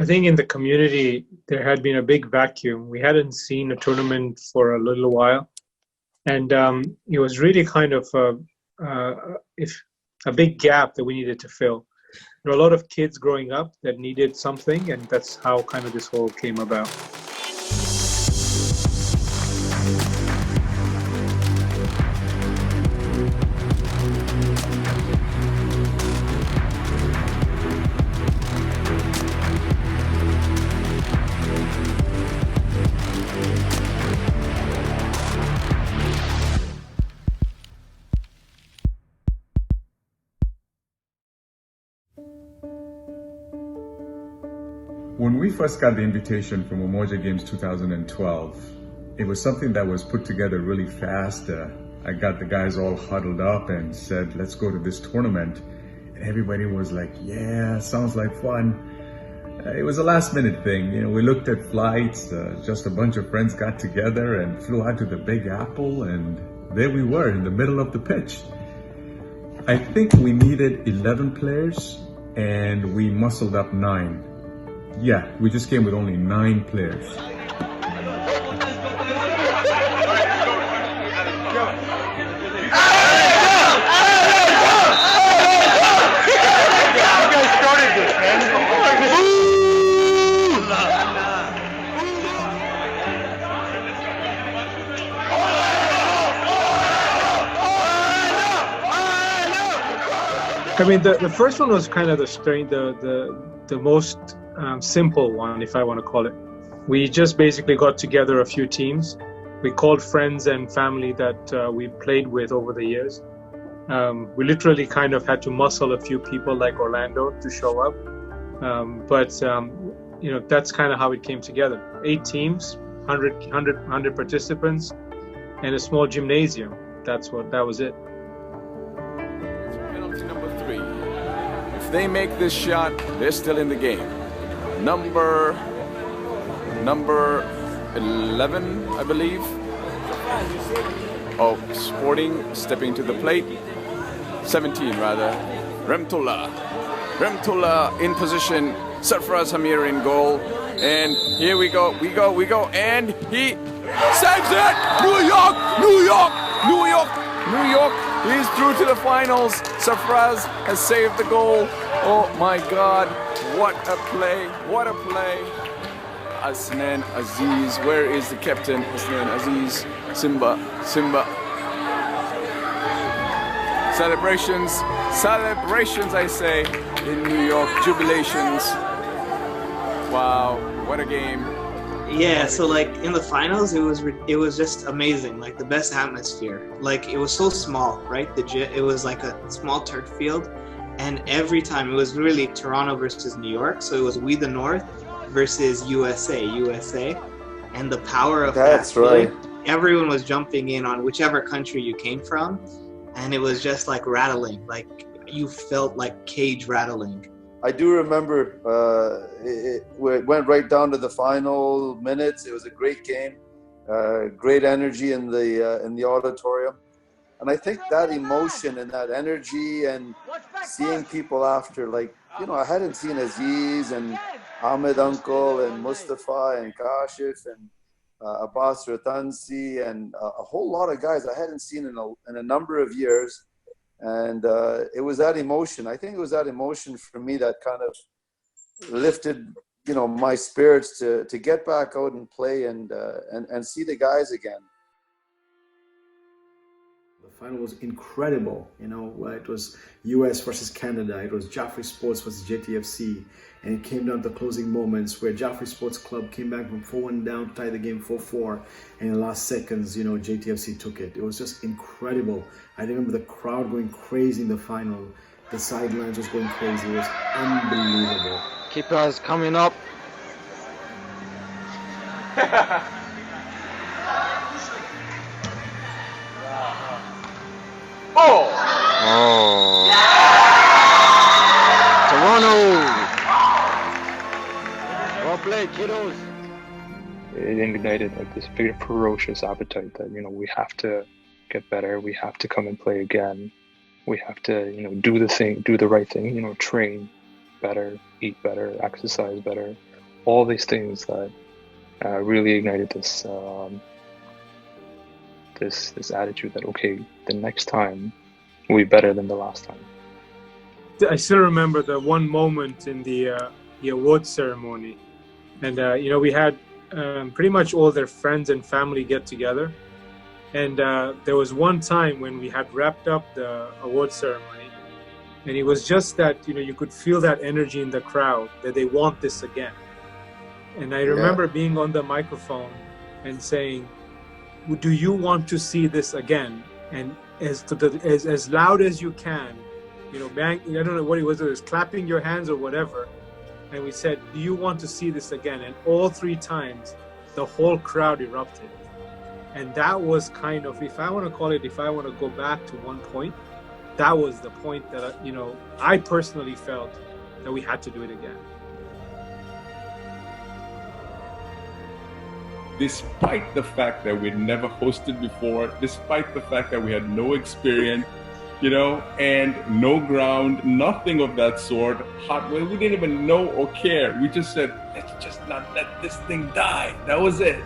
I think in the community there had been a big vacuum. We hadn't seen a tournament for a little while, and it was really kind of if a big gap that we needed to fill. There were a lot of kids growing up that needed something, and that's how kind of this whole came about. When we first got the invitation from Umoja Games 2012, it was something that was put together really fast. I got the guys all huddled up and said, let's go to this tournament. And everybody was like, yeah, sounds like fun. It was a last minute thing. You know, we looked at flights, just a bunch of friends got together and flew out to the Big Apple, and there we were in the middle of the pitch. I think we needed 11 players and we muscled up 9. Yeah, we just came with only 9 players. I mean, the first one was kind of the most simple one, if I want to call it. We just basically got together a few teams. We called friends and family that we played with over the years. We literally kind of had to muscle a few people like Orlando to show up. But you know, that's kind of how it came together. 8 teams, 100 participants, and a small gymnasium. That was it. Penalty number 3. If they make this shot, they're still in the game. Number 11, I believe. Oh, Sporting stepping to the plate. 17 rather. Remtullah in position. Sarfraz Hamir in goal. And here we go, and he saves it! New York is through to the finals. Sarfraz has saved the goal. Oh my God, what a play. Hasnain Aziz, where is the captain? Hasnain Aziz, Simba. Celebrations, I say, in New York, jubilations. Wow, what a game. Yeah, so like in the finals, it was just amazing, like the best atmosphere. Like it was so small, right? It was like a small turf field, and every time it was really Toronto versus New York. So it was We the North versus USA, and the power of that's that. Right. Everyone was jumping in on whichever country you came from, and it was just like rattling, like you felt like cage rattling. I do remember it went right down to the final minutes. It was a great game, great energy in the auditorium, and I think that emotion and that energy and seeing people after, like, you know, I hadn't seen Aziz and Ahmed Uncle and Mustafa and Kashif and Abbas Ratansi and a whole lot of guys I hadn't seen in a number of years. And it was that emotion. I think it was that emotion for me that kind of lifted, you know, my spirits to get back out and play and see the guys again. The final was incredible. You know, it was US versus Canada. It was Jaffrey Sports versus JTFC. And it came down to closing moments where Jaffrey Sports Club came back from 4-1 down to tie the game 4-4. And in the last seconds, you know, JTFC took it. It was just incredible. I remember the crowd going crazy in the final. The sidelines was going crazy. It was unbelievable. Keepers coming up. Oh! Toronto! Well played, kiddos. It ignited like this big ferocious appetite that, you know, we have to get better. We have to come and play again. We have to, you know, do the right thing, you know, train better, eat better, exercise better. all these things that really ignited this this attitude that, okay, the next time will be better than the last time. I still remember the one moment in the award ceremony, and we had pretty much all their friends and family get together, and there was one time when we had wrapped up the award ceremony, and it was just that you could feel that energy in the crowd that they want this again. And I remember being on the microphone and saying, do you want to see this again? And as loud as you can, bang, I don't know what it was clapping your hands or whatever. And we said, do you want to see this again? And all 3 times, the whole crowd erupted. And that was kind of, if I want to go back to one point, that was the point that, I personally felt that we had to do it again. Despite the fact that we'd never hosted before, despite the fact that we had no experience, and no ground, nothing of that sort. We didn't even know or care. We just said, let's just not let this thing die. That was it.